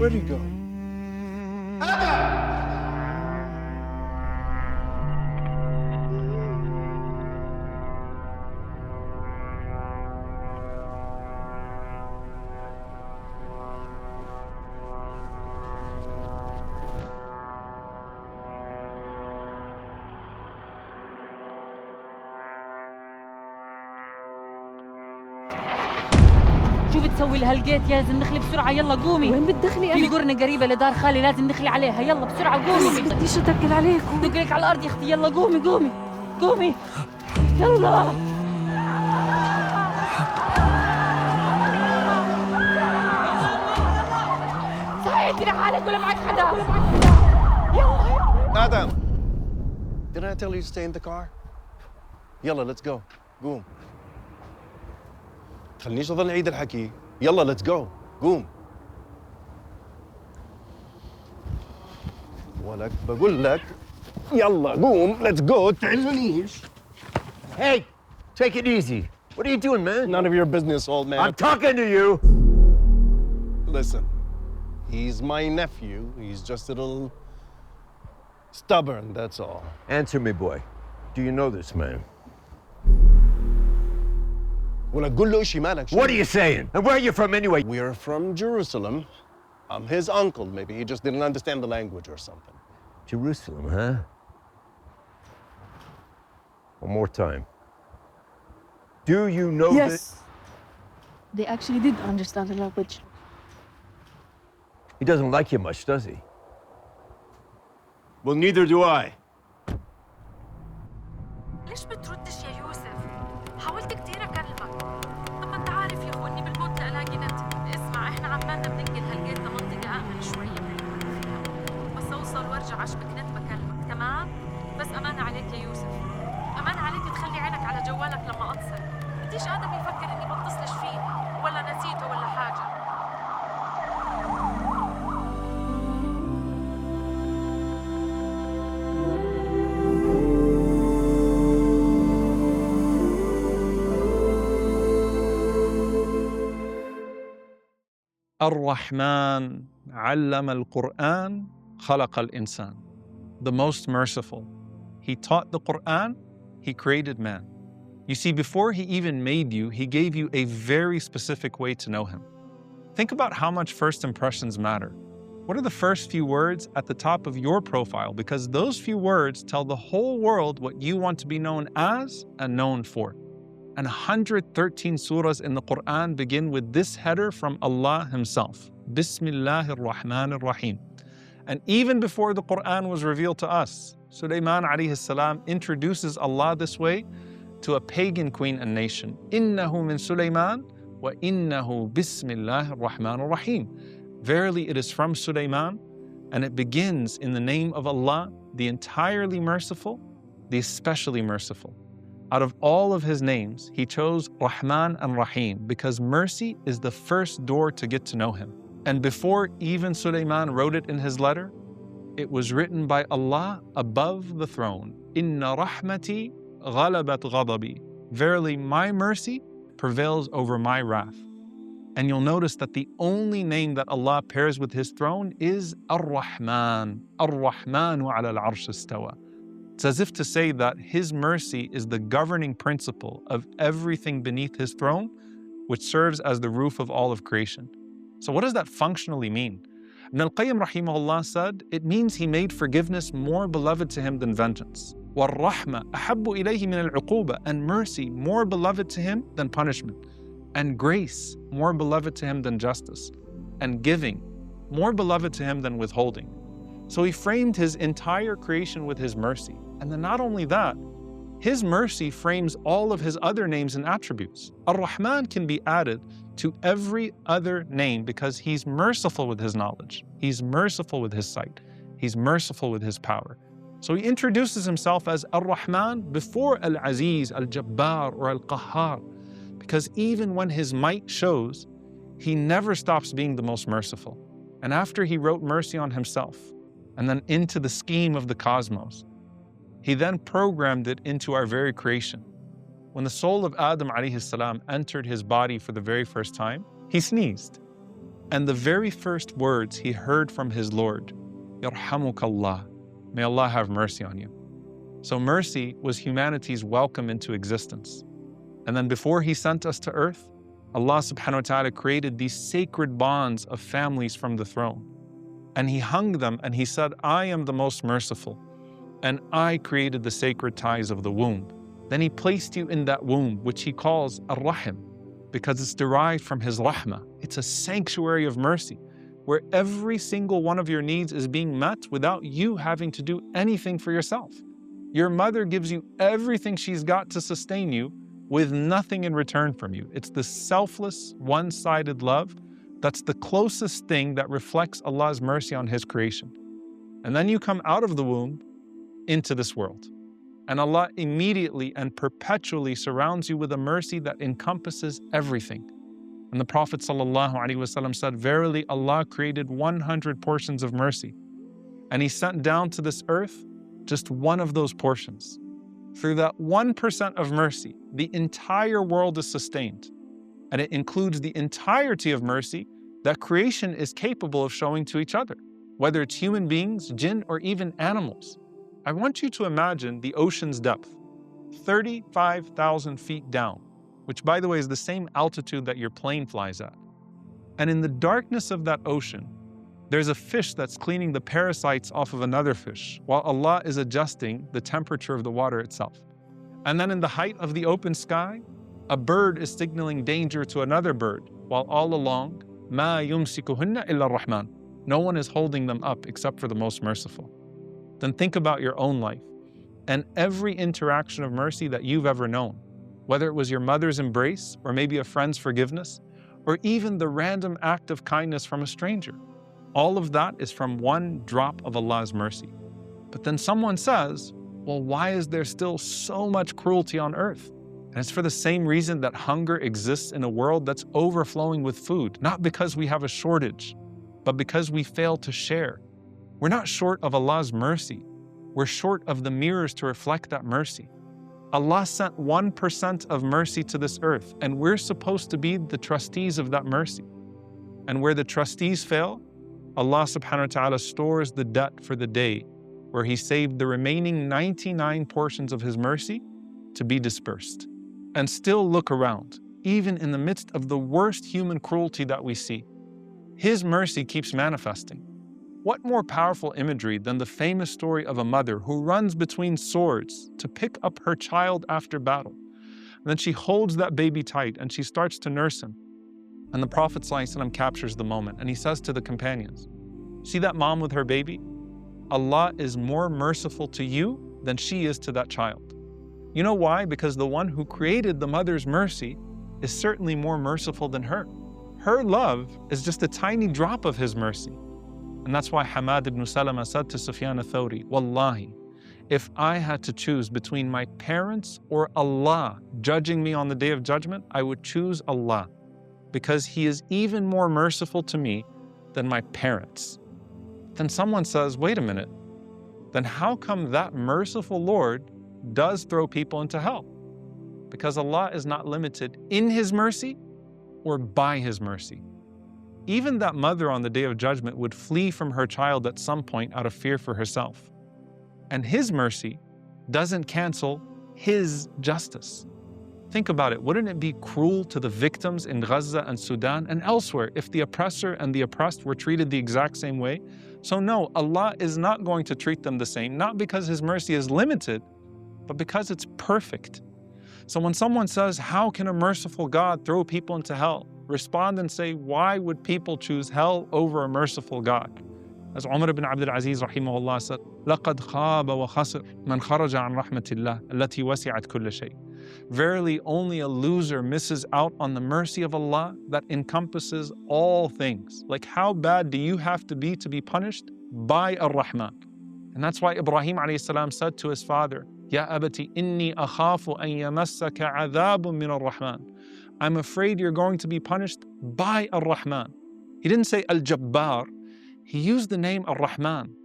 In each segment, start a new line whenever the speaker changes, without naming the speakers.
Where'd he go?
شو بتسوي لهالجيت يا زلمة؟ نخلي بسرعة، يلا قومي.
وين بتدخلي
في
أنا؟
قرنة قريبة لدار خالي، لازم نخلي عليها، يلا بسرعة قومي.
بديش أتكل عليكم.
دقلك على الأرض يا أختي، يلا قومي قومي قومي يلا. ساعدني لحالك ولا معك حدا؟ يلا.
Adam! Didn't I tell you to stay in the car? يلا let's go. قوم. تخلينيش أظل أعيد الحكي. يلا let's go. قوم. ولك بقول لك يلا قوم let's go. تعزنيش.
Hey, take it easy. What are you doing, man?
None of your business, old man.
I'm talking to you.
Listen, he's my nephew. He's just a little stubborn, that's all.
Answer me, boy. Do you know this man?
ولا تقول له شي مالك.
What are you saying? And where are you from anyway?
We're from Jerusalem. I'm his uncle. Maybe he just didn't understand the language or something.
Jerusalem, huh? One more time. Do you know
Yes.
this?
They actually did understand the language.
He doesn't like you much, does he?
Well, neither do I.
ليش بتردش يا يوسف؟ حاولت كتير أكلمك. طب ما أنت عارف يا أخو إني بالموت ألاقي نت. اسمع، إحنا عمالنا بننقل هالجيت لمنطقة آمن شوي بس أوصل وأرجع أشبك نت بكلمك، تمام؟ بس أمانة عليك يا يوسف. أمانة عليك تخلي عينك على جوالك لما أتصل. بديش آدم يفكر إني بتصلش فيه ولا نسيته ولا حاجة.
Ar-Rahman علم القرآن خلق الإنسان. The most merciful. He taught the Quran, he created man. You see, before he even made you, he gave you a very specific way to know him. Think about how much first impressions matter. What are the first few words at the top of your profile? Because those few words tell the whole world what you want to be known as and known for. And 113 surahs in the Quran begin with this header from Allah Himself. Bismillah Ar-Rahman Ar-Raheem. And even before the Quran was revealed to us, Suleiman alayhi salam introduces Allah this way to a pagan queen and nation. Innahu min Suleiman wa innahu Bismillah Ar-Rahman Ar-Raheem. Verily it is from Suleiman, and it begins in the name of Allah, the entirely merciful, the especially merciful. Out of all of his names, he chose Rahman and Rahim because mercy is the first door to get to know him. And before even Suleiman wrote it in his letter, it was written by Allah above the throne. Inna rahmati ghalabat ghadabi. Verily, my mercy prevails over my wrath. And you'll notice that the only name that Allah pairs with his throne is Ar-Rahman. Ar-Rahmanu ala al-arsh istawa. It's as if to say that his mercy is the governing principle of everything beneath his throne, which serves as the roof of all of creation. So what does that functionally mean? Ibn al-Qayyim rahimahullah said, it means he made forgiveness more beloved to him than vengeance. وَالرَّحْمَةُ أَحَبُّ إِلَيْهِ مِنَ الْعُقُوبَةِ. And mercy more beloved to him than punishment. And grace more beloved to him than justice. And giving more beloved to him than withholding. So he framed his entire creation with his mercy. And then not only that, his mercy frames all of his other names and attributes. Ar-Rahman can be added to every other name because he's merciful with his knowledge. He's merciful with his sight. He's merciful with his power. So he introduces himself as Ar-Rahman before Al-Aziz, Al-Jabbar, or Al-Qahhar. Because even when his might shows, he never stops being the most merciful. And after he wrote mercy on himself, and then into the scheme of the cosmos, he then programmed it into our very creation. When the soul of Adam alayhi salam entered his body for the very first time, he sneezed. And the very first words he heard from his Lord, Yarhamukallah, may Allah have mercy on you. So mercy was humanity's welcome into existence. And then before he sent us to earth, Allah subhanahu wa ta'ala created these sacred bonds of families from the throne. And he hung them and he said, I am the most merciful, and I created the sacred ties of the womb. Then he placed you in that womb, which he calls Ar-Rahim, because it's derived from his rahmah. It's a sanctuary of mercy, where every single one of your needs is being met without you having to do anything for yourself. Your mother gives you everything she's got to sustain you with nothing in return from you. It's the selfless, one-sided love that's the closest thing that reflects Allah's mercy on his creation. And then you come out of the womb into this world. And Allah immediately and perpetually surrounds you with a mercy that encompasses everything. And the Prophet ﷺ said, verily Allah created 100 portions of mercy. And he sent down to this earth just one of those portions. Through that 1% of mercy, the entire world is sustained. And it includes the entirety of mercy that creation is capable of showing to each other, whether it's human beings, jinn, or even animals. I want you to imagine the ocean's depth, 35,000 feet down, which by the way is the same altitude that your plane flies at. And in the darkness of that ocean, there's a fish that's cleaning the parasites off of another fish, while Allah is adjusting the temperature of the water itself. And then in the height of the open sky, a bird is signaling danger to another bird, while all along, مَا يُمْسِكُهُنَّ إِلَّا الرَّحْمَنِ. No one is holding them up except for the most merciful. Then think about your own life and every interaction of mercy that you've ever known, whether it was your mother's embrace or maybe a friend's forgiveness, or even the random act of kindness from a stranger. All of that is from one drop of Allah's mercy. But then someone says, well, why is there still so much cruelty on earth? And it's for the same reason that hunger exists in a world that's overflowing with food, not because we have a shortage, but because we fail to share. We're not short of Allah's mercy. We're short of the mirrors to reflect that mercy. Allah sent 1% of mercy to this earth, and we're supposed to be the trustees of that mercy. And where the trustees fail, Allah subhanahu wa ta'ala stores the debt for the day where He saved the remaining 99 portions of His mercy to be dispersed. And still look around, even in the midst of the worst human cruelty that we see, His mercy keeps manifesting. What more powerful imagery than the famous story of a mother who runs between swords to pick up her child after battle. And then she holds that baby tight and she starts to nurse him. And the Prophet ﷺ captures the moment and he says to the companions, see that mom with her baby? Allah is more merciful to you than she is to that child. You know why? Because the one who created the mother's mercy is certainly more merciful than her. Her love is just a tiny drop of His mercy. And that's why Hamad ibn Salama said to Sufyan al-Thawri, Wallahi, if I had to choose between my parents or Allah judging me on the Day of Judgment, I would choose Allah, because He is even more merciful to me than my parents. Then someone says, wait a minute, then how come that merciful Lord does throw people into hell? Because Allah is not limited in His mercy or by His mercy. Even that mother on the Day of Judgment would flee from her child at some point out of fear for herself. And His mercy doesn't cancel His justice. Think about it. Wouldn't it be cruel to the victims in Gaza and Sudan and elsewhere if the oppressor and the oppressed were treated the exact same way? So no, Allah is not going to treat them the same, not because His mercy is limited, but because it's perfect. So when someone says, how can a merciful God throw people into hell? Respond and say, why would people choose hell over a merciful God? As Umar ibn Abdul Aziz rahimahullah said, لَقَدْ خَابَ وَخَسِرْ مَنْ خَرَجَ عَنْ رَحْمَةِ اللَّهِ الَّتِي وَسِعَتْ كُلَّ شَيْءٍ. Verily, only a loser misses out on the mercy of Allah that encompasses all things. Like, how bad do you have to be punished? By Ar-Rahman. And that's why Ibrahim alayhi salam said to his father, Ya abati inni akhafu an yamassaka adhabun min Ar-Rahman. I'm afraid you're going to be punished by Ar-Rahman. He didn't say Al-Jabbar. He used the name Ar-Rahman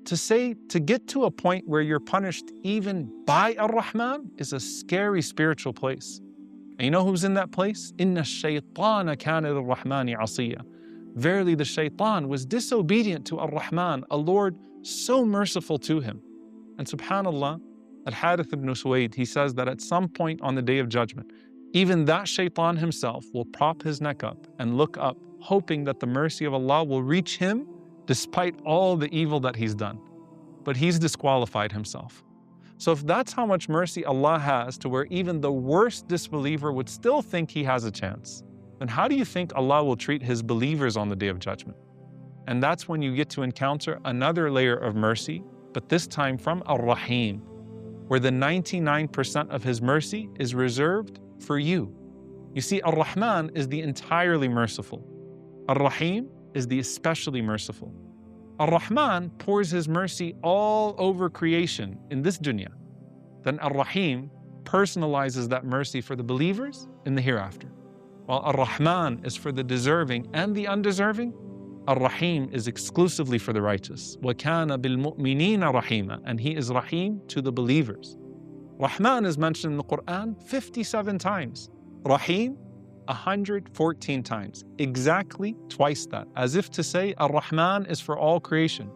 to say, to get to a point where you're punished even by Ar-Rahman is a scary spiritual place. And you know who's in that place? Inna ash-shaytana kana lir-Rahmani asiya. Verily the shaitan was disobedient to Ar-Rahman, a Lord so merciful to him. And subhanAllah, Al-Harith ibn Suwaid, he says that at some point on the Day of Judgment, even that shaitan himself will prop his neck up and look up, hoping that the mercy of Allah will reach him despite all the evil that he's done. But he's disqualified himself. So if that's how much mercy Allah has to where even the worst disbeliever would still think he has a chance, then how do you think Allah will treat his believers on the Day of Judgment? And that's when you get to encounter another layer of mercy, but this time from Ar-Rahim, where the 99% of his mercy is reserved for you. You see, Ar-Rahman is the entirely merciful. Ar-Rahim is the especially merciful. Ar-Rahman pours his mercy all over creation in this dunya. Then Ar-Rahim personalizes that mercy for the believers in the hereafter. While Ar-Rahman is for the deserving and the undeserving, Ar-Rahim is exclusively for the righteous. وَكَانَ بِالْمُؤْمِنِينَ رَحِيمًا, and he is Rahim to the believers. Rahman is mentioned in the Quran 57 times. Rahim 114 times, exactly twice that, as if to say Ar-Rahman is for all creation.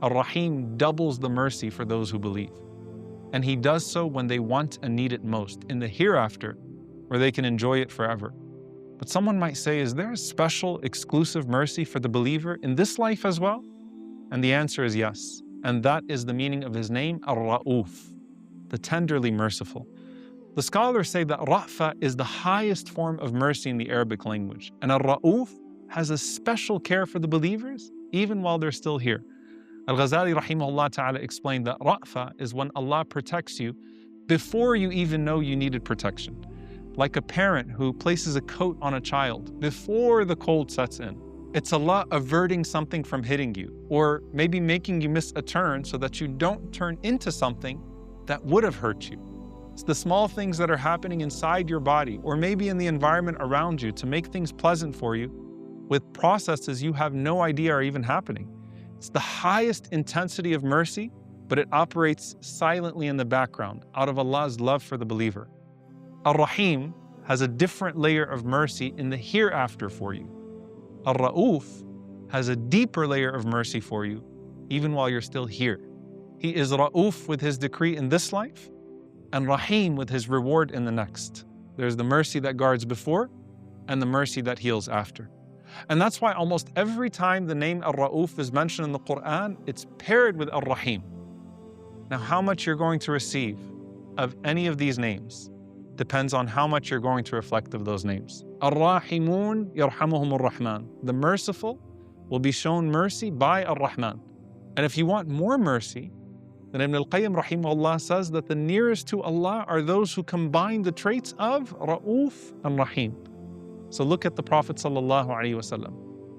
Ar-Rahim doubles the mercy for those who believe. And he does so when they want and need it most, in the hereafter, where they can enjoy it forever. But someone might say, is there a special, exclusive mercy for the believer in this life as well? And the answer is yes. And that is the meaning of his name, Ar-Ra'uf, the tenderly merciful. The scholars say that Ra'fa is the highest form of mercy in the Arabic language. And Ar-Ra'uf has a special care for the believers, even while they're still here. Al-Ghazali rahimahullah ta'ala explained that Ra'fa is when Allah protects you before you even know you needed protection. Like a parent who places a coat on a child before the cold sets in. It's Allah averting something from hitting you, or maybe making you miss a turn so that you don't turn into something that would have hurt you. It's the small things that are happening inside your body, or maybe in the environment around you to make things pleasant for you with processes you have no idea are even happening. It's the highest intensity of mercy, but it operates silently in the background out of Allah's love for the believer. Ar-Rahim has a different layer of mercy in the hereafter for you. Ar-Ra'uf has a deeper layer of mercy for you, even while you're still here. He is Ra'uf with his decree in this life, and Rahim with his reward in the next. There's the mercy that guards before, and the mercy that heals after. And that's why almost every time the name Ar-Ra'uf is mentioned in the Quran, it's paired with Ar-Rahim. Now, how much you're going to receive of any of these names depends on how much you're going to reflect of those names. Ar-Rahimun yarhamuhum Ar-Rahman. The merciful will be shown mercy by Ar-Rahman. And if you want more mercy, then Ibn al-Qayyim rahimahullah says that the nearest to Allah are those who combine the traits of Ra'uf and Rahim. So look at the Prophet sallallahu alaihi wasallam.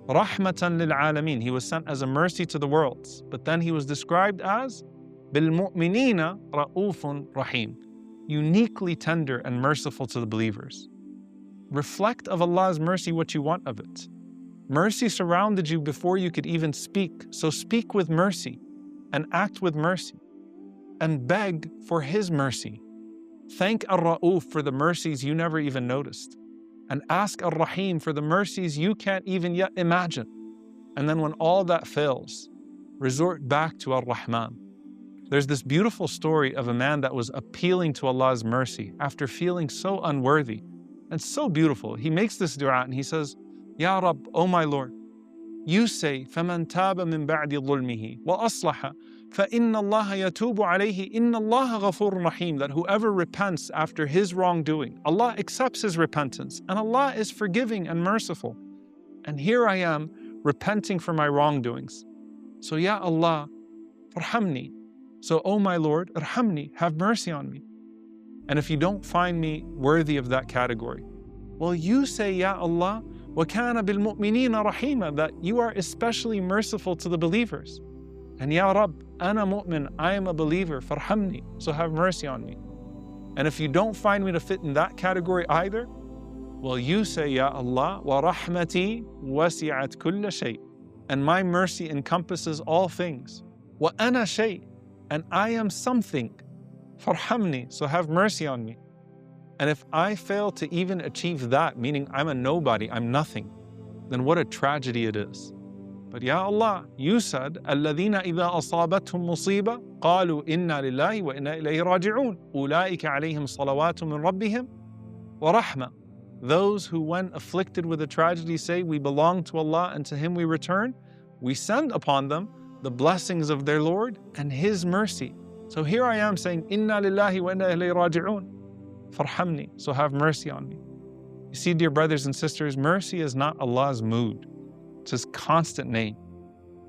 Rahmatan lil alameen. He was sent as a mercy to the worlds, but then he was described as bil mu'minina ra'ufun rahim, uniquely tender and merciful to the believers. Reflect of Allah's mercy what you want of it. Mercy surrounded you before you could even speak, so speak with mercy and act with mercy and beg for His mercy. Thank Ar-Ra'uf for the mercies you never even noticed, and ask Ar-Rahim for the mercies you can't even yet imagine. And then when all that fails, resort back to Ar-Rahman. There's this beautiful story of a man that was appealing to Allah's mercy after feeling so unworthy, and so beautiful. He makes this dua and he says, Ya Rabb, O my Lord, you say, فَمَنْ تَابَ مِنْ بَعْدِ ظُلْمِهِ وَأَصْلَحَ فَإِنَّ اللَّهَ يَتُوبُ عَلَيْهِ إِنَّ اللَّهَ غَفُورٌ رَحِيمٌ, that whoever repents after his wrongdoing, Allah accepts his repentance, and Allah is forgiving and merciful. And here I am, repenting for my wrongdoings. So, Ya Allah, farhamni. So, O my Lord, irhamni, have mercy on me. And if you don't find me worthy of that category, well, you say, Ya Allah, وَكَانَ بِالْمُؤْمِنِينَ رَحِيمًا, that you are especially merciful to the believers. And Ya Rabb, أَنَا مُؤْمِن, I am a believer, farhamni, so have mercy on me. And if you don't find me to fit in that category either, well, you say, Ya Allah, وَرَحْمَتِي وَسِعَتْ كُلَّ شَيْءٍ, and my mercy encompasses all things. وَأَنَا شَيْءٍ, and I am something. Farhamni, so have mercy on me. And if I fail to even achieve that, meaning I'm a nobody, I'm nothing, then what a tragedy it is. But Ya Allah, you said, الَّذِينَ إِذَا أَصَابَتْهُمْ مُصِيبَةٌ قَالُوا إِنَّا لِلَّهِ وَإِنَّا إِلَيْهِ رَاجِعُونَ أُولَٰئِكَ عَلَيْهِمْ صَلَوَاتٌ مِّن رَبِّهِمْ وَرَحْمَةٌ. Those who, when afflicted with a tragedy, say, we belong to Allah and to Him we return, we send upon them the blessings of their Lord and His mercy. So here I am saying, إِنَّا لِلَّهِ وَإِنَّا إِلَيْهِ رَاجِعُونَ فَارْحَمْنِي, so have mercy on me. You see, dear brothers and sisters, mercy is not Allah's mood. It's His constant name.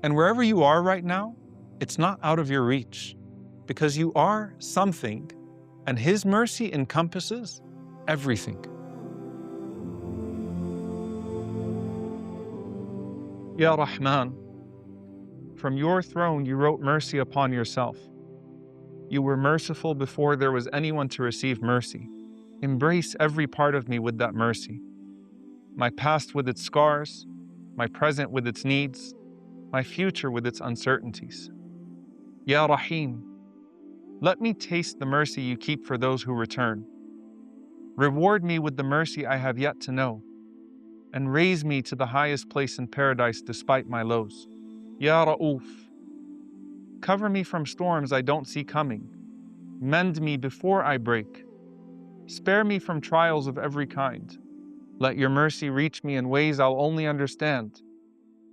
And wherever you are right now, it's not out of your reach, because you are something, and His mercy encompasses everything. Ya Rahman, from your throne you wrote mercy upon yourself. You were merciful before there was anyone to receive mercy. Embrace every part of me with that mercy. My past with its scars, my present with its needs, my future with its uncertainties. Ya Rahim, let me taste the mercy you keep for those who return. Reward me with the mercy I have yet to know, and raise me to the highest place in paradise despite my lows. Ya Ra'uf, cover me from storms I don't see coming. Mend me before I break. Spare me from trials of every kind. Let your mercy reach me in ways I'll only understand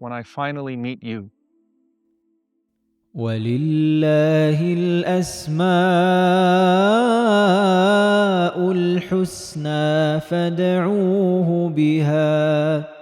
when I finally meet you.
ولله الأسماء الحسنى فادعوه بها